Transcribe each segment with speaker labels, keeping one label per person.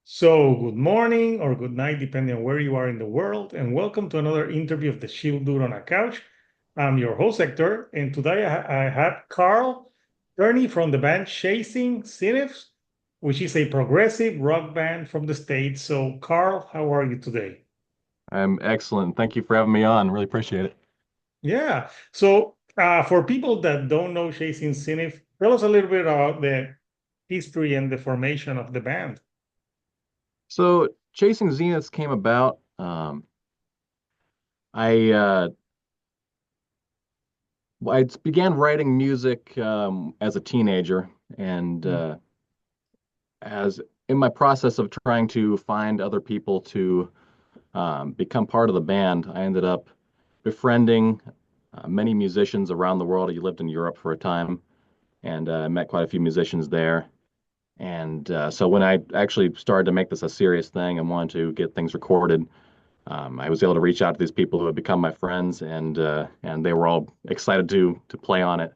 Speaker 1: So, good morning or good night, depending on where you are in the world, and welcome to another interview of the Chill Dude on a Couch. I'm your host, Hector, and today I have Carl Kernie from the band Chasing Zeniths, which is a progressive rock band from the States. So, Carl, how are you today?
Speaker 2: I'm excellent. Thank you for having me on. Really appreciate it.
Speaker 1: Yeah. So, for people that don't know Chasing Zeniths, tell us a little bit about the history and the formation of the band.
Speaker 2: So, Chasing Zeniths came about. I I began writing music as a teenager, and
Speaker 1: Mm.
Speaker 2: as in my process of trying to find other people to become part of the band, I ended up befriending many musicians around the world. I lived in Europe for a time, and I met quite a few musicians there. And so when I actually started to make this a serious thing and wanted to get things recorded, I was able to reach out to these people who had become my friends, and they were all excited to play on it.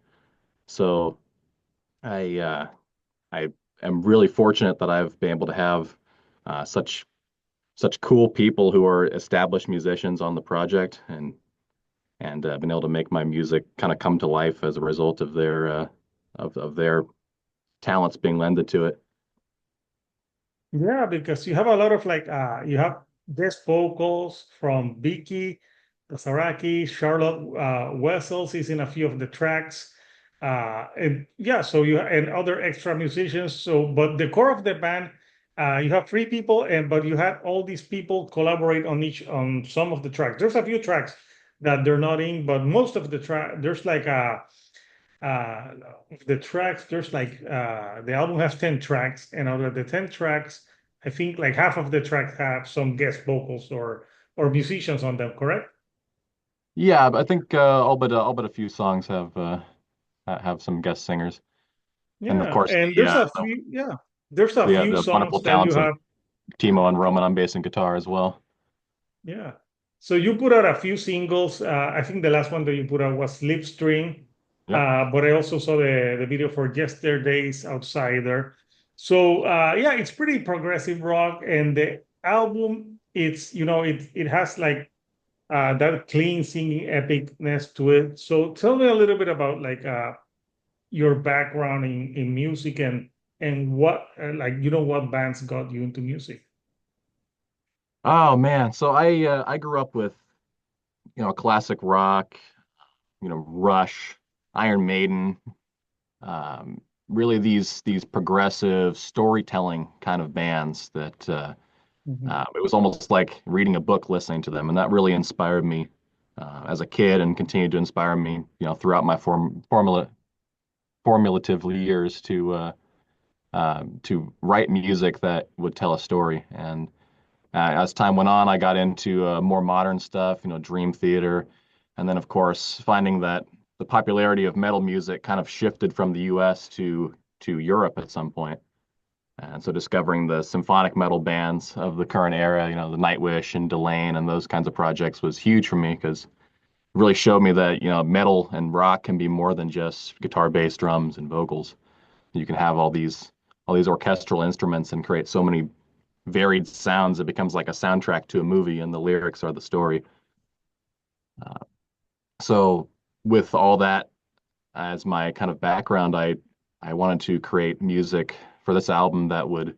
Speaker 2: So I I am really fortunate that I've been able to have such cool people who are established musicians on the project, and been able to make my music kind of come to life as a result of their talents being lended to it.
Speaker 1: Yeah, because you have a lot of you have guest vocals from Vicky Saraki, Charlotte Wessels is in a few of the tracks. And yeah, so you and other extra musicians. So, but the core of the band, you have three people, and but you had all these people collaborate on some of the tracks. There's a few tracks that they're not in, but most of the track there's uh the tracks there's the album has 10 tracks, and out of the 10 tracks I think like half of the tracks have some guest vocals or musicians on them, correct?
Speaker 2: Yeah, but I think all but a few songs have some guest singers, and of
Speaker 1: Yeah,
Speaker 2: course
Speaker 1: and there's a few
Speaker 2: the wonderful
Speaker 1: songs that you
Speaker 2: talents of
Speaker 1: have.
Speaker 2: Timo and Roman on bass and guitar as well.
Speaker 1: Yeah, so you put out a few singles. I think the last one that you put out was Slipstream,
Speaker 2: Yep.
Speaker 1: but I also saw the video for Yesterday's Outsider. So yeah, it's pretty progressive rock, and the album it's it has that clean singing epicness to it. So tell me a little bit about your background in music and what what bands got you into music.
Speaker 2: Oh man, so I grew up with classic rock, Rush, Iron Maiden, um, really these progressive storytelling kind of bands that
Speaker 1: Mhm.
Speaker 2: it was almost like reading a book listening to them, and that really inspired me as a kid and continued to inspire me, throughout my formulative years to write music that would tell a story. And as time went on, I got into more modern stuff, Dream Theater, and then of course finding that the popularity of metal music kind of shifted from the U.S. to Europe at some point. And so discovering the symphonic metal bands of the current era, the Nightwish and Delain and those kinds of projects was huge for me because it really showed me that, metal and rock can be more than just guitar, bass, drums, and vocals. You can have all these orchestral instruments and create so many varied sounds. It becomes like a soundtrack to a movie, and the lyrics are the story. Uh, so with all that as my kind of background, I wanted to create music for this album that would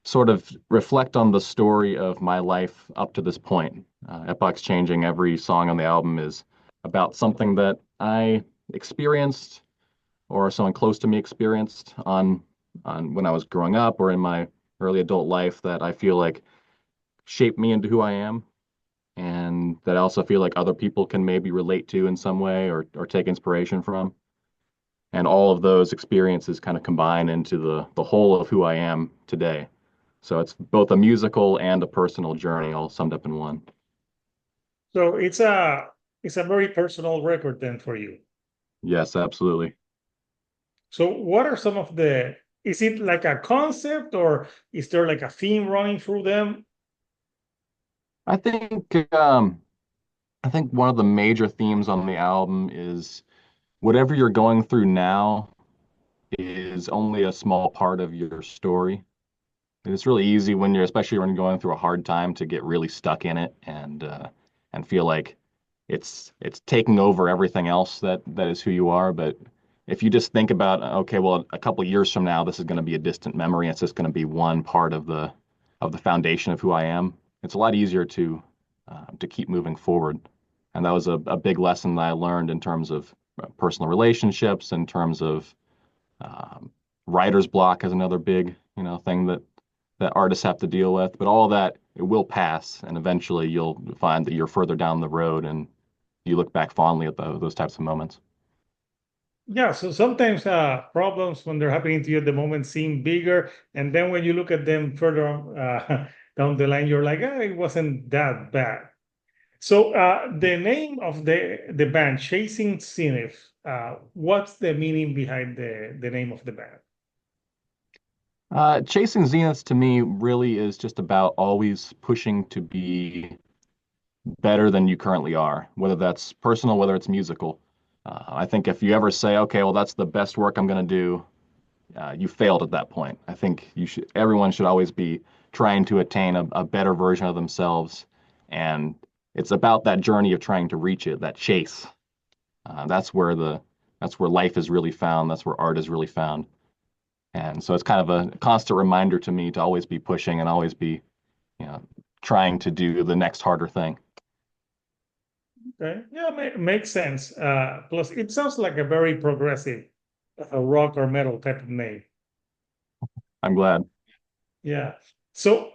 Speaker 2: sort of reflect on the story of my life up to this point. Epochs Changing, every song on the album is about something that I experienced or someone close to me experienced on when I was growing up or in my early adult life that I feel like shaped me into who I am, and that I also feel like other people can maybe relate to in some way or take inspiration from. And all of those experiences kind of combine into the whole of who I am today. So it's both a musical and a personal journey all summed up in one.
Speaker 1: So it's a very personal record then for you.
Speaker 2: Yes, absolutely.
Speaker 1: So what are some of the is it like a concept, or is there like a theme running through them?
Speaker 2: I think um, I think one of the major themes on the album is whatever you're going through now is only a small part of your story. It's really easy when you're, especially when you're going through a hard time, to get really stuck in it and feel like it's taking over everything else that is who you are. But if you just think about, okay, well, a couple of years from now, this is going to be a distant memory. It's just going to be one part of the foundation of who I am. It's a lot easier to keep moving forward. And that was a big lesson that I learned in terms of personal relationships, in terms of um, writer's block is another big, thing that artists have to deal with. But all of that, it will pass, and eventually you'll find that you're further down the road, and you look back fondly at those types of moments.
Speaker 1: Yeah, so sometimes problems when they're happening to you at the moment seem bigger, and then when you look at them further on, down the line, you're like, ah, it wasn't that bad. So the name of the band, Chasing Zenith, what's the meaning behind the name of the band?
Speaker 2: Chasing Zeniths to me really is just about always pushing to be better than you currently are, whether that's personal, whether it's musical. I think if you ever say, okay, well, that's the best work I'm going to do, you failed at that point. I think everyone should always be trying to attain a better version of themselves. And it's about that journey of trying to reach it, that chase. That's where life is really found. That's where art is really found. And so it's kind of a constant reminder to me to always be pushing and always be, you know, trying to do the next harder thing.
Speaker 1: Okay, yeah, makes sense. Plus, it sounds like a very progressive rock or metal type of name.
Speaker 2: I'm glad.
Speaker 1: Yeah. So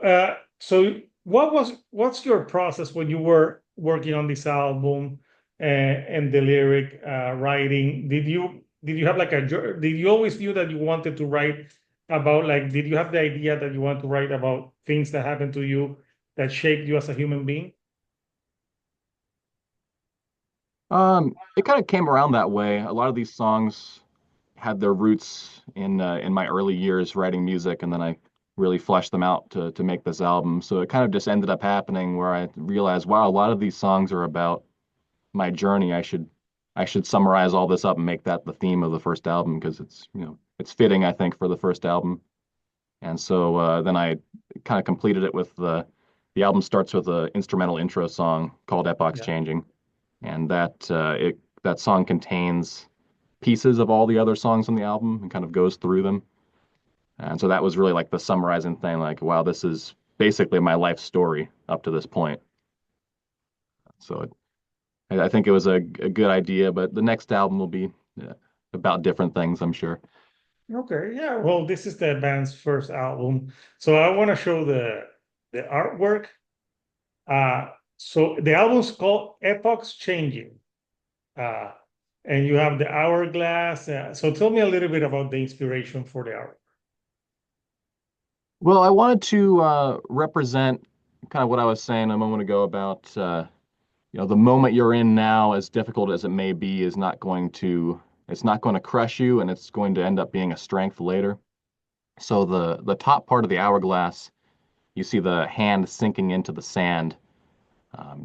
Speaker 1: what's your process when you were working on this album and the lyric writing? Did you have like did you always knew that you wanted to write about like did you have the idea that you want to write about things that happened to you that shaped you as a human being?
Speaker 2: It kind of came around that way. A lot of these songs had their roots in my early years writing music, and then I really fleshed them out to make this album. So it kind of just ended up happening where I realized, wow, a lot of these songs are about my journey. I should summarize all this up and make that the theme of the first album because it's fitting, I think, for the first album. And so then I kind of completed it with the album starts with an instrumental intro song called Epochs
Speaker 1: Yeah.
Speaker 2: Changing, and that song contains pieces of all the other songs on the album and kind of goes through them. And so that was really like the summarizing thing, like, wow, this is basically my life story up to this point. So I think it was a good idea, but the next album will be about different things, I'm sure.
Speaker 1: Okay, yeah. Well, this is the band's first album, so I want to show the artwork. So the album's called Epochs Changing. Uh, and you have the hourglass. So tell me a little bit about the inspiration for the hour.
Speaker 2: Well, I wanted to represent kind of what I was saying a moment ago about the moment you're in now, as difficult as it may be, is not going to it's not going to crush you, and it's going to end up being a strength later. So the top part of the hourglass, you see the hand sinking into the sand,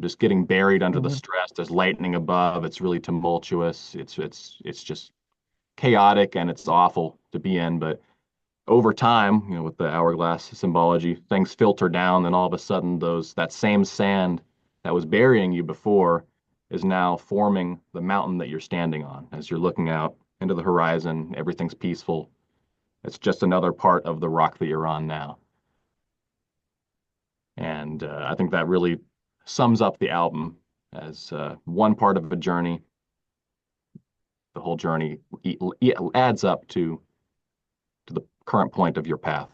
Speaker 2: just getting buried under the
Speaker 1: Mhm.
Speaker 2: stress. There's lightning above. It's really tumultuous. It's just chaotic and it's awful to be in. But over time, with the hourglass symbology, things filter down. Then all of a sudden, that same sand that was burying you before is now forming the mountain that you're standing on. As you're looking out into the horizon, everything's peaceful. It's just another part of the rock that you're on now. And I think that really sums up the album as one part of a journey. The whole journey adds up to the current point of your path.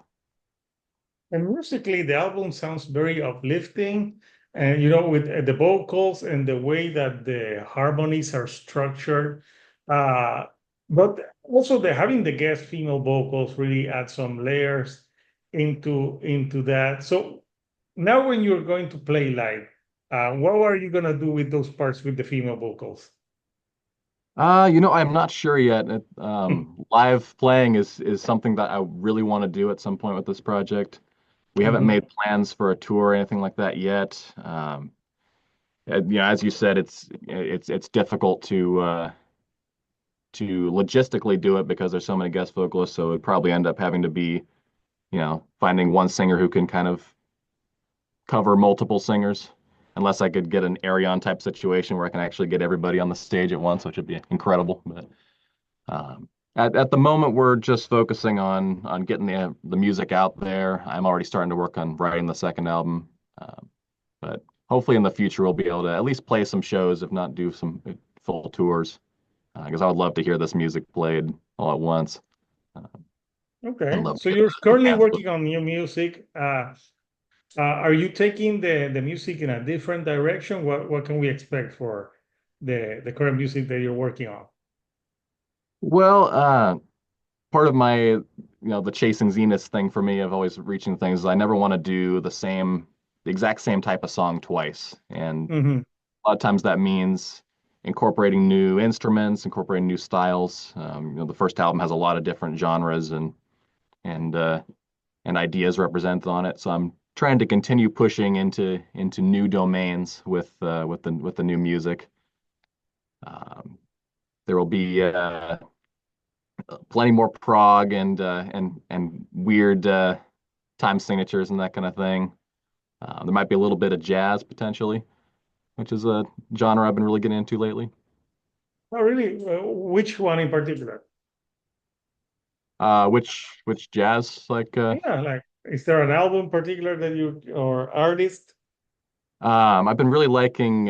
Speaker 1: And musically, the album sounds very uplifting. And, with the vocals and the way that the harmonies are structured. Uh, but also the having the guest female vocals really add some layers into that. So now when you're going to play live, what are you gonna do with those parts with the female vocals?
Speaker 2: I'm not sure yet. Live playing is something that I really want to do at some point with this project. We haven't
Speaker 1: Mhm.
Speaker 2: made plans for a tour or anything like that yet. As you said, it's difficult to logistically do it because there's so many guest vocalists. So it'd probably end up having to be finding one singer who can kind of cover multiple singers, unless I could get an Arion type situation where I can actually get everybody on the stage at once, which would be incredible. But at the moment, we're just focusing on getting the music out there. I'm already starting to work on writing the second album, but hopefully in the future we'll be able to at least play some shows, if not do some full tours, because I would love to hear this music played all at once, uh, and
Speaker 1: Okay,
Speaker 2: love to
Speaker 1: so
Speaker 2: get
Speaker 1: you're
Speaker 2: the
Speaker 1: currently
Speaker 2: fans.
Speaker 1: working on new music. Are you taking the music in a different direction? What can we expect for the current music that you're working on?
Speaker 2: Well, part of my, the chasing zenith thing for me of always reaching things is I never want to do the exact same type of song twice. And
Speaker 1: Hmm.
Speaker 2: a lot of times that means incorporating new instruments, incorporating new styles. The first album has a lot of different genres and uh, and ideas represented on it. So I'm trying to continue pushing into new domains with the new music. Um, there will be plenty more prog and weird time signatures and that kind of thing. There might be a little bit of jazz potentially, which is a genre I've been really getting into lately.
Speaker 1: Oh, really? Which one in particular?
Speaker 2: Which jazz like
Speaker 1: Yeah, like, is there an album particular that you or artist?
Speaker 2: I've been really liking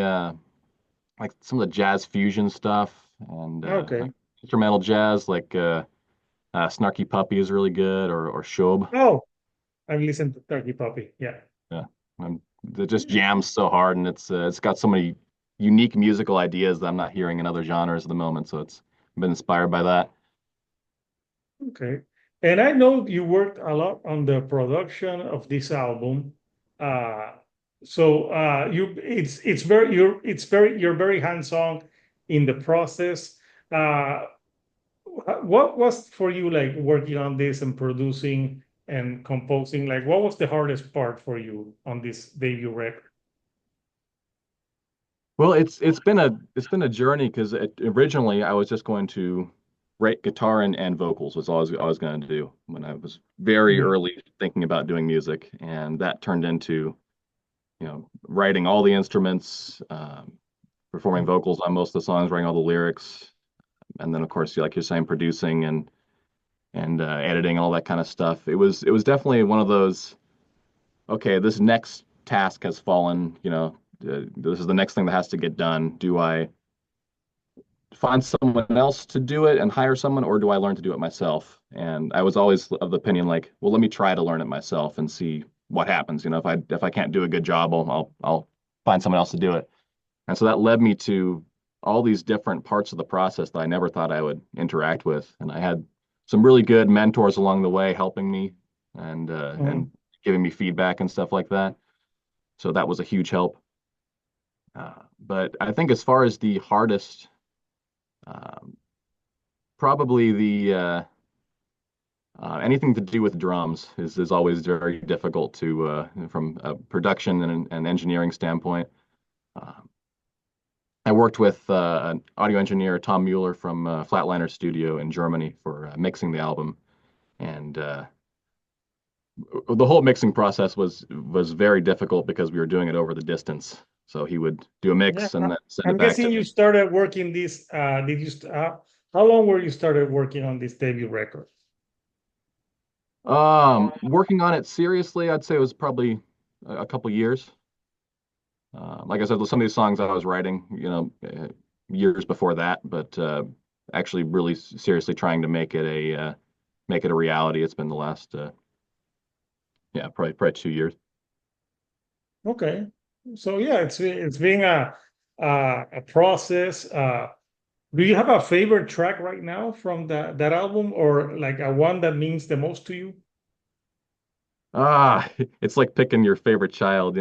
Speaker 2: like some of the jazz fusion stuff and like
Speaker 1: Okay.
Speaker 2: instrumental jazz like Snarky Puppy is really good or Shobe.
Speaker 1: Oh, I've listened to Turkey Puppy. Yeah.
Speaker 2: Yeah, it just jams so hard, and it's got so many unique musical ideas that I'm not hearing in other genres at the moment. So it's I've been inspired by that.
Speaker 1: Okay. And I know you worked a lot on the production of this album. Uh, you it's very you're very hands-on in the process. Uh, what was for you like working on this and producing and composing? Like, what was the hardest part for you on this debut record?
Speaker 2: Well, it's been a journey because originally I was just going to write guitar and vocals was all I was going to do when I was very
Speaker 1: Mhm.
Speaker 2: early thinking about doing music, and that turned into writing all the instruments, performing vocals on most of the songs, writing all the lyrics, and then of course, like you're saying, producing and editing and all that kind of stuff. It was definitely one of those. Okay, this next task has fallen. This is the next thing that has to get done. Do I find someone else to do it and hire someone, or do I learn to do it myself? And I was always of the opinion like, well, let me try to learn it myself and see what happens. If I can't do a good job, I'll find someone else to do it. And so that led me to all these different parts of the process that I never thought I would interact with. And I had some really good mentors along the way helping me and
Speaker 1: Mhm.
Speaker 2: giving me feedback and stuff like that. So that was a huge help. But I think as far as the hardest, um, probably the anything to do with drums is always very difficult to from a production and an engineering standpoint. Um, I worked with an audio engineer, Tom Mueller from Flatliner Studio in Germany for mixing the album, and the whole mixing process was very difficult because we were doing it over the distance. So he would do a
Speaker 1: Yeah,
Speaker 2: mix and then send it
Speaker 1: I'm
Speaker 2: back
Speaker 1: guessing
Speaker 2: to
Speaker 1: you
Speaker 2: me.
Speaker 1: started working this. How long were you started working on this debut record?
Speaker 2: Working on it seriously, I'd say it was probably a couple years. Like I said, some of these songs I was writing, years before that, but actually really seriously trying to make it a reality. It's been the last, yeah, probably 2 years.
Speaker 1: Okay, so yeah, it's being a process. Do you have a favorite track right now from that album, or like a one that means the most to you?
Speaker 2: Ah, it's like picking your favorite child,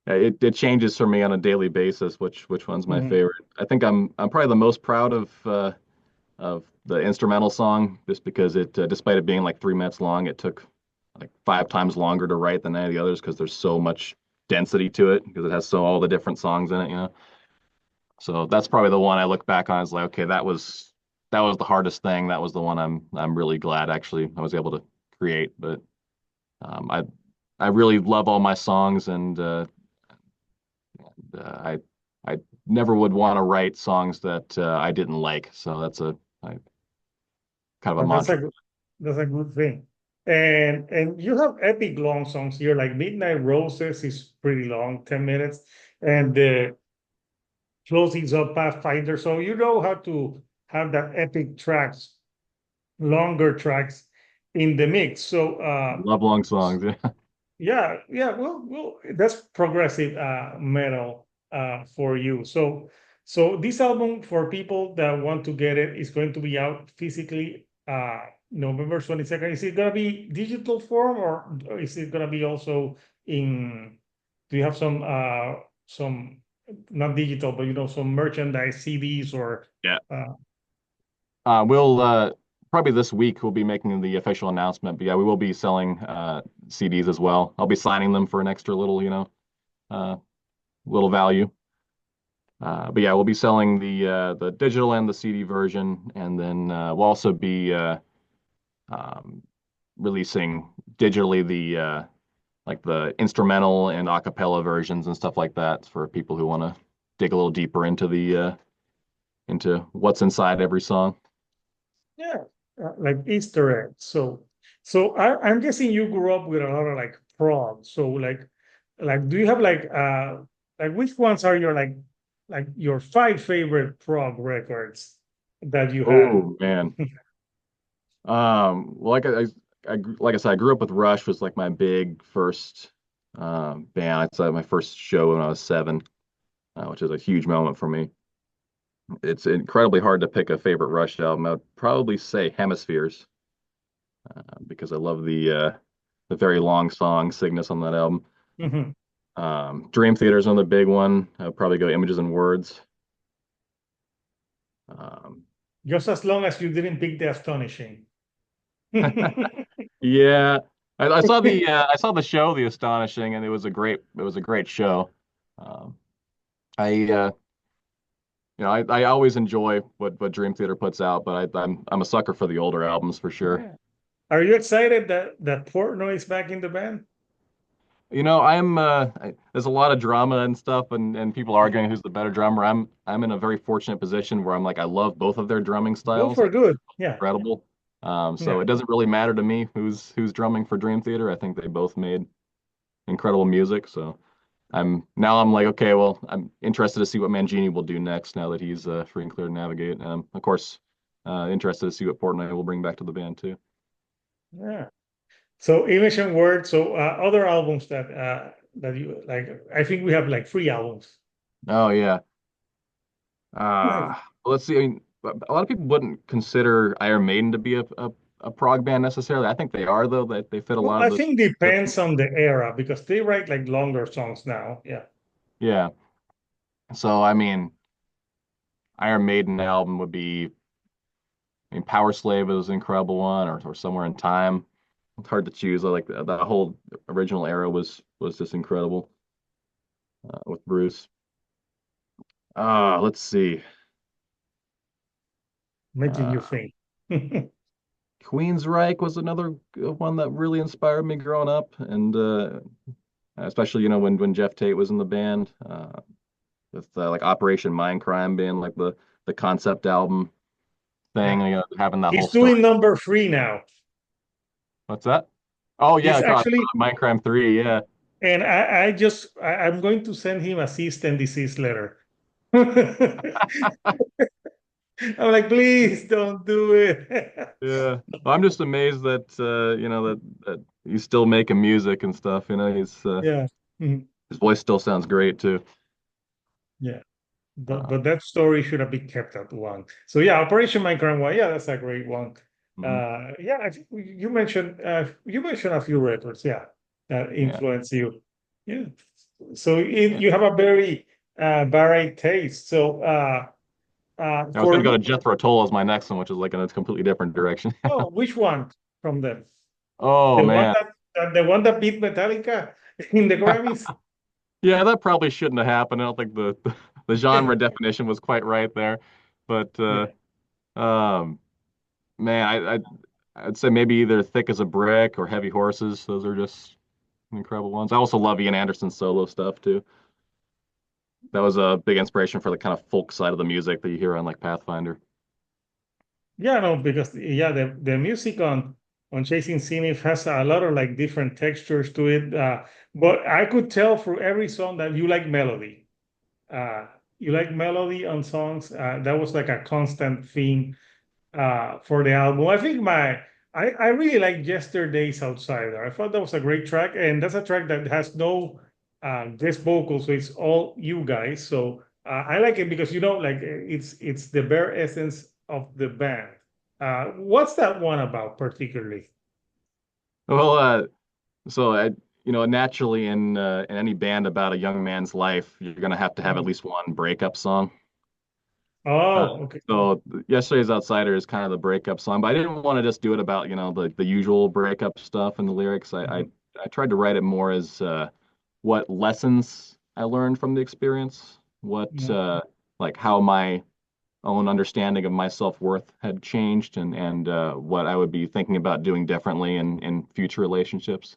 Speaker 2: it changes for me on a daily basis, which one's my
Speaker 1: Mhm.
Speaker 2: favorite. I think I'm probably the most proud of the instrumental song, just because despite it being like 3 minutes long, it took like 5 times longer to write than any of the others because there's so much density to it because it has all the different songs in it. So that's probably the one I look back on as like, okay, that was the hardest thing. That was the one I'm really glad actually I was able to create. But I really love all my songs, and I I never would want to write songs that I didn't like. So that's kind of a
Speaker 1: But
Speaker 2: mantra.
Speaker 1: that's a good thing. And you have epic long songs here, like Midnight Roses is pretty long, 10 minutes, and the closings of Pathfinder. So you know how to have that epic tracks, longer tracks in the mix. So
Speaker 2: Love long songs. Yeah.
Speaker 1: yeah, well, that's progressive metal for you. So this album for people that want to get it is going to be out physically November 22nd. Is it gonna be digital form or is it gonna be also in? Do you have some not digital, but some merchandise CDs or
Speaker 2: Yeah.
Speaker 1: uh,
Speaker 2: We'll probably this week we'll be making the official announcement. But yeah, we will be selling CDs as well. I'll be signing them for an extra little, uh, little value. But yeah, we'll be selling the digital and the CD version, and then we'll also be um, releasing digitally the like the instrumental and a cappella versions and stuff like that for people who want to dig a little deeper into the into what's inside every song.
Speaker 1: yeah, like Easter eggs. So I'm guessing you grew up with a lot of like prog. So like do you have like which ones are your like your five favorite prog records that you had?
Speaker 2: Oh man. Well, like I said, I grew up with Rush was like my big first band. It's my first show when I was 7, which is a huge moment for me. It's incredibly hard to pick a favorite Rush album. I would probably say Hemispheres, because I love the very long song Cygnus on that album.
Speaker 1: Mhm.
Speaker 2: Dream Theater is another big one. I would probably go Images and Words. Um,
Speaker 1: Just as long as you didn't pick the astonishing.
Speaker 2: yeah, I saw the show The Astonishing, and it was a great show. Um, I I always enjoy what Dream Theater puts out, but I'm a sucker for the older albums for sure.
Speaker 1: Yeah. Are you excited that Portnoy is back in the band?
Speaker 2: There's a lot of drama and stuff, and people arguing who's the better drummer. I'm in a very fortunate position where I'm like I love both of their drumming
Speaker 1: Both
Speaker 2: styles.
Speaker 1: for
Speaker 2: I think
Speaker 1: good.
Speaker 2: they're
Speaker 1: Yeah.
Speaker 2: incredible. So
Speaker 1: Yeah.
Speaker 2: it doesn't really matter to me who's drumming for Dream Theater. I think they both made incredible music. So I'm like, okay, well, I'm interested to see what Mangini will do next now that he's free and clear to navigate. And of course, interested to see what Portnoy will bring back to the band too.
Speaker 1: Yeah. So Image and Word. So other albums that you like. I think we have like 3 albums.
Speaker 2: Oh yeah.
Speaker 1: Right.
Speaker 2: Well, let's see. I mean, a lot of people wouldn't consider Iron Maiden to be a prog band necessarily. I think they are though. That they fit a
Speaker 1: Well,
Speaker 2: lot of
Speaker 1: I
Speaker 2: those
Speaker 1: think
Speaker 2: descriptions.
Speaker 1: depends on the era because they write like longer songs now. Yeah.
Speaker 2: Yeah. So I mean, Iron Maiden album would be. I mean, Power Slave was an incredible one, or Somewhere in Time. It's hard to choose. I like the whole original era was just incredible with Bruce. Let's see.
Speaker 1: Making you
Speaker 2: Uh,
Speaker 1: think.
Speaker 2: Queensryche was another one that really inspired me growing up, and especially when Jeff Tate was in the band, with like Operation Mindcrime being like the concept album thing,
Speaker 1: Yeah.
Speaker 2: having that whole
Speaker 1: He's
Speaker 2: story.
Speaker 1: doing number 3 now.
Speaker 2: What's that? Oh yeah,
Speaker 1: He's
Speaker 2: God,
Speaker 1: actually,
Speaker 2: Mindcrime 3. Yeah.
Speaker 1: and I'm going to send him a cease and desist letter. I'm like, please don't do it.
Speaker 2: Yeah. Well, I'm just amazed that that he's still making music and stuff. He's
Speaker 1: Yeah. Mhm.
Speaker 2: his voice still sounds great too.
Speaker 1: Yeah. But
Speaker 2: Uh,
Speaker 1: but that story should have been kept at one. So yeah, Operation Minecraft one. Yeah, that's a great one.
Speaker 2: mhm.
Speaker 1: Yeah, I think you mentioned a few records. Yeah, that
Speaker 2: Yeah.
Speaker 1: influence you. Yeah. So
Speaker 2: Yeah.
Speaker 1: you have a very varied taste. So
Speaker 2: I was
Speaker 1: for
Speaker 2: gonna go
Speaker 1: you,
Speaker 2: to Jethro Tull as my next one, which is like in a completely different direction.
Speaker 1: oh, which one from them?
Speaker 2: Oh man.
Speaker 1: The one that beat Metallica in the Grammys.
Speaker 2: Yeah, that probably shouldn't have happened. I don't think the genre definition was quite right there. But
Speaker 1: Yeah.
Speaker 2: um man, I'd say maybe either Thick as a Brick or Heavy Horses. Those are just incredible ones. I also love Ian Anderson's solo stuff too. That was a big inspiration for the kind of folk side of the music that you hear on like Pathfinder.
Speaker 1: Yeah, no, because yeah, the music on Chasing Zenith has a lot of like different textures to it. But I could tell through every song that you like melody. Uh, you like melody on songs. That was like a constant theme for the album. I think I really like Yesterday's Outsider. I thought that was a great track, and that's a track that has no guest vocals, so it's all you guys. So I like it because like it's the bare essence of the band. What's that one about particularly?
Speaker 2: Well, so naturally in any band about a young man's life, you're gonna have to have at
Speaker 1: Mhm.
Speaker 2: least one breakup song. Uh,
Speaker 1: Oh, okay.
Speaker 2: so Yesterday's Outsider is kind of the breakup song, but I didn't want to just do it about, the usual breakup stuff in the lyrics.
Speaker 1: Mhm.
Speaker 2: I tried to write it more as what lessons I learned from the experience, what
Speaker 1: Yeah,
Speaker 2: like how my own understanding of my self-worth had changed and what I would be thinking about doing differently in future relationships.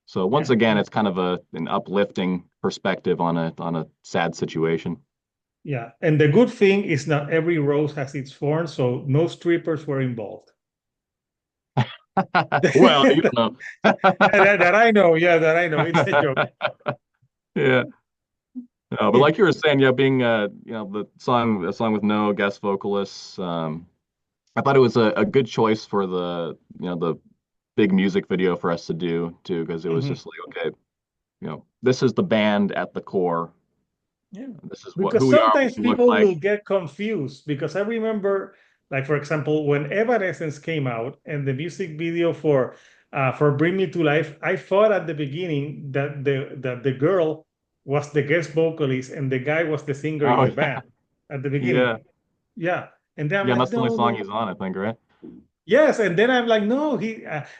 Speaker 2: So once
Speaker 1: yeah,
Speaker 2: again, it's kind of an uplifting perspective on a sad situation.
Speaker 1: yeah. And the good thing is not every rose has its thorns, so no strippers were involved.
Speaker 2: Well, you don't know.
Speaker 1: That I know. Yeah, that I know. It's a joke.
Speaker 2: Yeah. No, but like you were saying, yeah, being a song with no guest vocalists, I thought it was a good choice for the big music video for us to do too, because it was
Speaker 1: Mhm.
Speaker 2: just like, okay, this is the band at the core.
Speaker 1: Yeah.
Speaker 2: This is
Speaker 1: Because
Speaker 2: who we are, what
Speaker 1: sometimes
Speaker 2: we look
Speaker 1: people
Speaker 2: like.
Speaker 1: will get confused because I remember, like for example, when Evanescence came out and the music video for Bring Me to Life, I thought at the beginning that the girl was the guest vocalist and the guy was the singer in
Speaker 2: Oh
Speaker 1: the band
Speaker 2: yeah,
Speaker 1: at the
Speaker 2: yeah,
Speaker 1: beginning. Yeah. And then I'm
Speaker 2: yeah. And
Speaker 1: like,
Speaker 2: that's the only
Speaker 1: no,
Speaker 2: song
Speaker 1: no.
Speaker 2: he's on, I think, right?
Speaker 1: Yes, and then I'm like, no,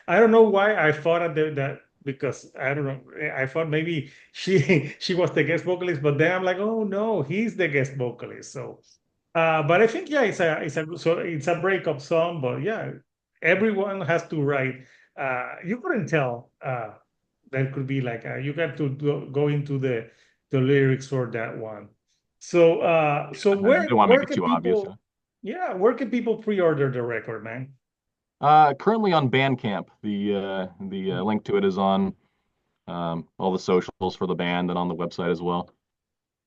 Speaker 1: I don't know why I thought that because I don't know. I thought maybe she was the guest vocalist, but then I'm like, oh no, he's the guest vocalist. So, but I think yeah, it's a breakup song, but yeah, everyone has to write. You couldn't tell. That could be like you got to go into the lyrics for that one. So, so
Speaker 2: I didn't want to make
Speaker 1: where
Speaker 2: it
Speaker 1: can
Speaker 2: too obvious.
Speaker 1: people? Yeah, where can people pre-order the record, man?
Speaker 2: Currently on Bandcamp. The link to it is on all the socials for the band and on the website as well.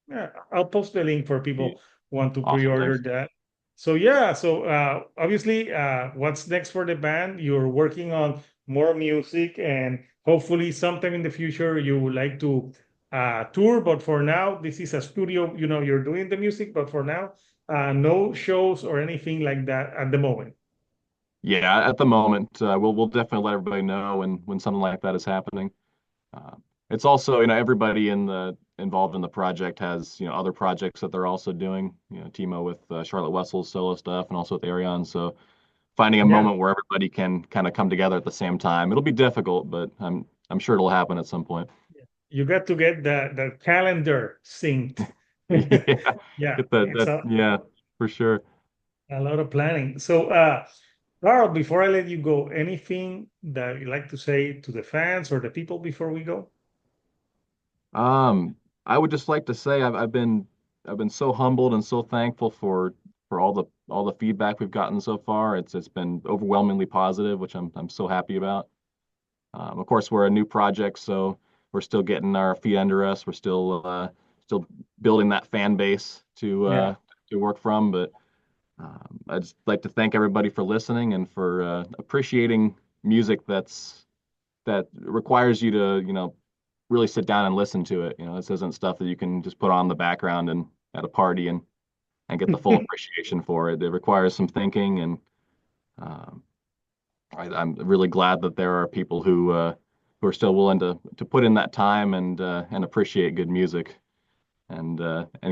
Speaker 1: Yeah, I'll post the link for
Speaker 2: Yeah.
Speaker 1: people who want to
Speaker 2: Awesome,
Speaker 1: pre-order
Speaker 2: thanks.
Speaker 1: that. So yeah, so obviously, what's next for the band? You're working on more music, and hopefully, sometime in the future, you would like to tour. But for now, this is a studio. You're doing the music, but for now, no shows or anything like that at the moment.
Speaker 2: Yeah, at the moment, we'll definitely let everybody know when something like that is happening. Uh, it's also, everybody involved in the project has, other projects that they're also doing. Timo with Charlotte Wessel's solo stuff and also with Arion. So finding a
Speaker 1: Yeah,
Speaker 2: moment where everybody can kind of come together at the same time. It'll be difficult, but I'm sure it'll happen at some point.
Speaker 1: you got to get the calendar synced.
Speaker 2: Yeah,
Speaker 1: Yeah,
Speaker 2: get that
Speaker 1: it's
Speaker 2: that yeah, for sure.
Speaker 1: a lot of planning. So, Carl, before I let you go, anything that you like to say to the fans or the people before we go?
Speaker 2: Um, I would just like to say I've been so humbled and so thankful for all the feedback we've gotten so far. It's been overwhelmingly positive, which I'm so happy about. Of course, we're a new project, so we're still getting our feet under us. We're still building that fan base
Speaker 1: Yeah.
Speaker 2: to work from. But I'd just like to thank everybody for listening and for appreciating music that requires you to really sit down and listen to it. This isn't stuff that you can just put on the background and at a party and get the full appreciation for it. It requires some thinking, and um, I'm really glad that there are people who are still willing to put in that time and appreciate good music and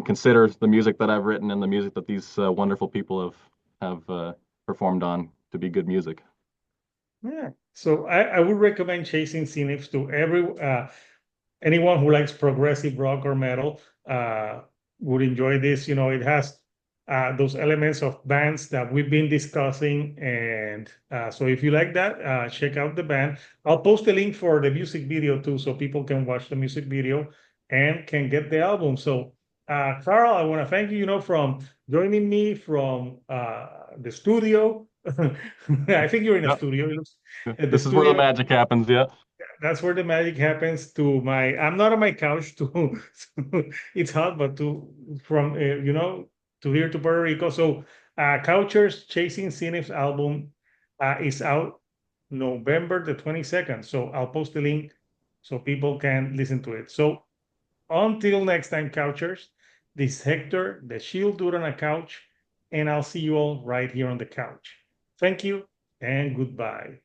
Speaker 2: consider the music that I've written and the music that these wonderful people have performed on to be good music.
Speaker 1: Yeah. So I would recommend Chasing Zeniths to anyone who likes progressive rock or metal would enjoy this. It has those elements of bands that we've been discussing. And so if you like that, check out the band. I'll post a link for the music video too, so people can watch the music video and can get the album. So, Carl, I want to thank you, from joining me from the studio. I think you're in a
Speaker 2: Yep.
Speaker 1: studio. It looks at the
Speaker 2: This is where the
Speaker 1: studio.
Speaker 2: magic happens. Yeah.
Speaker 1: That's where the magic happens. I'm not on my couch to it's hot, but from to here to Puerto Rico. So Couchers Chasing Zeniths album is out November the 22nd. So I'll post the link so people can listen to it. So until next time, Couchers, this is Hector, the shield dude on a couch, and I'll see you all right here on the couch. Thank you and goodbye.